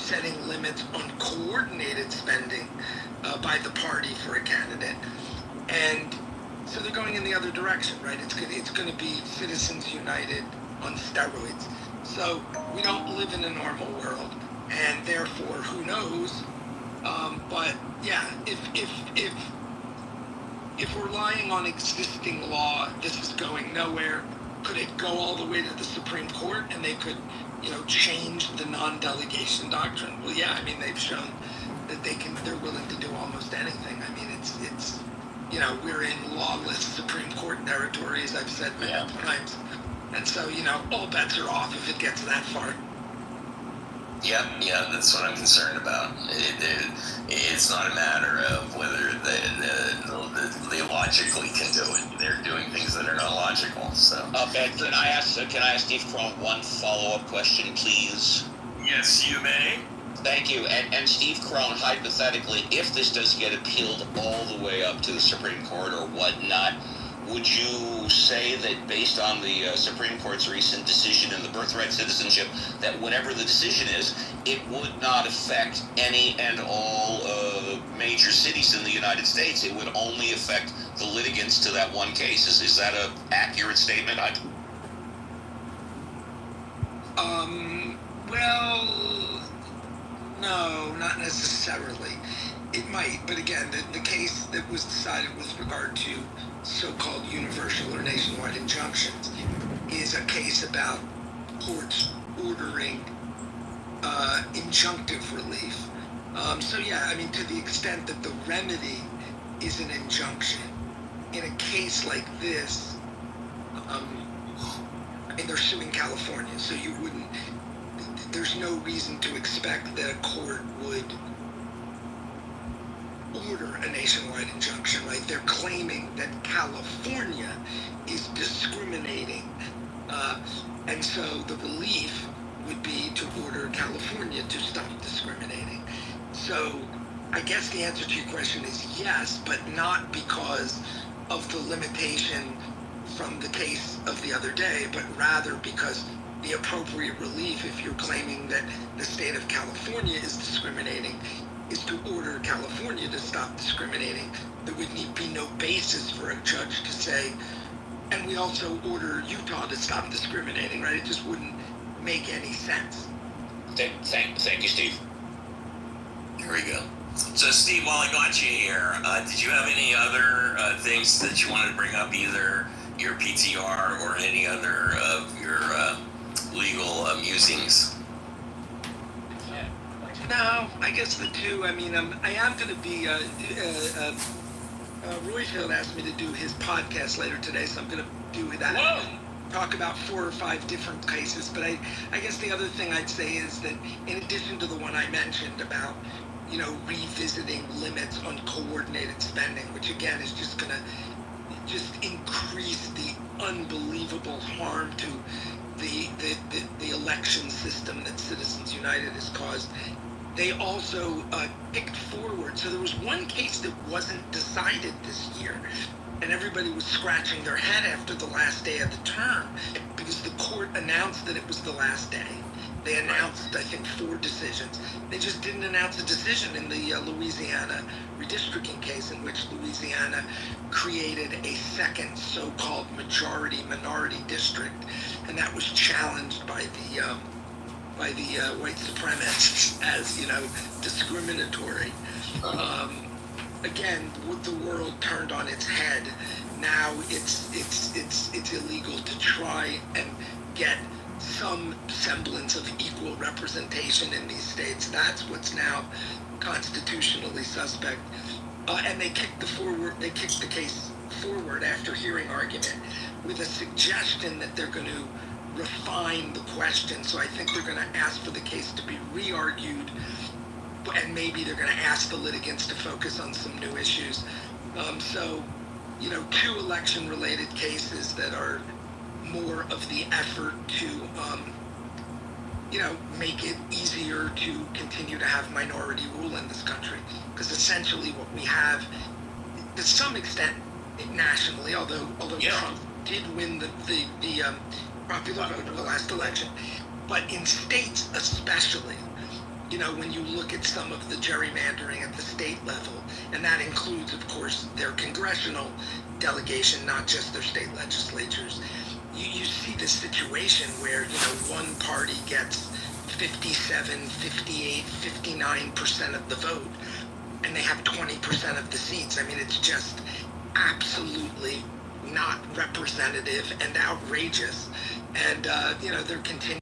setting limits on coordinated spending by the party for a candidate. And so they're going in the other direction, right? It's going to be Citizens United on steroids. So we don't live in a normal world, and therefore, who knows? But yeah, if we're relying on existing law, this is going nowhere. Could it go all the way to the Supreme Court and they could, change the non-delegation doctrine? Well, yeah, I mean, they've shown that they're willing to do almost anything. I mean, it's we're in lawless Supreme Court territory, as I've said many times. And so, all bets are off if it gets that far. Yeah, that's what I'm concerned about. It's not a matter of whether they logically can do it. They're doing things that are not logical. So, Ben, can I ask Steve Crone one follow-up question, please? Yes, you may. Thank you. And Steve Crone, hypothetically, if this does get appealed all the way up to the Supreme Court or whatnot, would you say that based on the Supreme Court's recent decision in the birthright citizenship, that whatever the decision is, it would not affect any and all major cities in the United States? It would only affect the litigants to that one case. Is that an accurate statement? Well, no, not necessarily. It might, but again, the case that was decided with regard to so-called universal or nationwide injunctions is a case about courts ordering injunctive relief. So yeah, I mean, to the extent that the remedy is an injunction, in a case like this, and they're suing California, so there's no reason to expect that a court would order a nationwide injunction, right? They're claiming that California is discriminating, and so the relief would be to order California to stop discriminating. So I guess the answer to your question is yes, but not because of the limitation from the case of the other day, but rather because the appropriate relief, if you're claiming that the state of California is discriminating, is to order California to stop discriminating. There would be no basis for a judge to say, and we also order Utah to stop discriminating, right? It just wouldn't make any sense. Thank you, Steve. Here we go. So, Steve, while I got you here, did you have any other things that you wanted to bring up, either your PTR or any other of your legal musings? No, I guess the two. I mean, I am going to be. Royfield asked me to do his podcast later today, so I'm going to do that. Whoa. Talk about 4 or 5 different cases. But I guess the other thing I'd say is that in addition to the one I mentioned about, revisiting limits on coordinated spending, which again is just going to just increase the unbelievable harm to the election system that Citizens United has caused. They also picked forward. So there was one case that wasn't decided this year, and everybody was scratching their head after the last day of the term because the court announced that it was the last day. They announced, I think, 4 decisions. They just didn't announce a decision in the Louisiana redistricting case, in which Louisiana created a second so-called majority-minority district, and that was challenged by the white supremacists as, discriminatory. Again, the world turned on its head. Now it's illegal to try and get some semblance of equal representation in these states. That's what's now constitutionally suspect. And they kicked the case forward after hearing argument with a suggestion that they're going to refine the question. So I think they're going to ask for the case to be re-argued, and maybe they're going to ask the litigants to focus on some new issues. So, 2 election-related cases that are more of the effort to, make it easier to continue to have minority rule in this country. Because essentially what we have, to some extent, nationally, although Trump did win the popular vote in the last election, but in states especially, you know, when you look at some of the gerrymandering at the state level, and that includes, of course, their congressional delegation, not just their state legislatures, you see this situation where, you know, one party gets 57, 58, 59% of the vote, and they have 20% of the seats. I mean, it's just absolutely not representative and outrageous. And, you know, they're continuing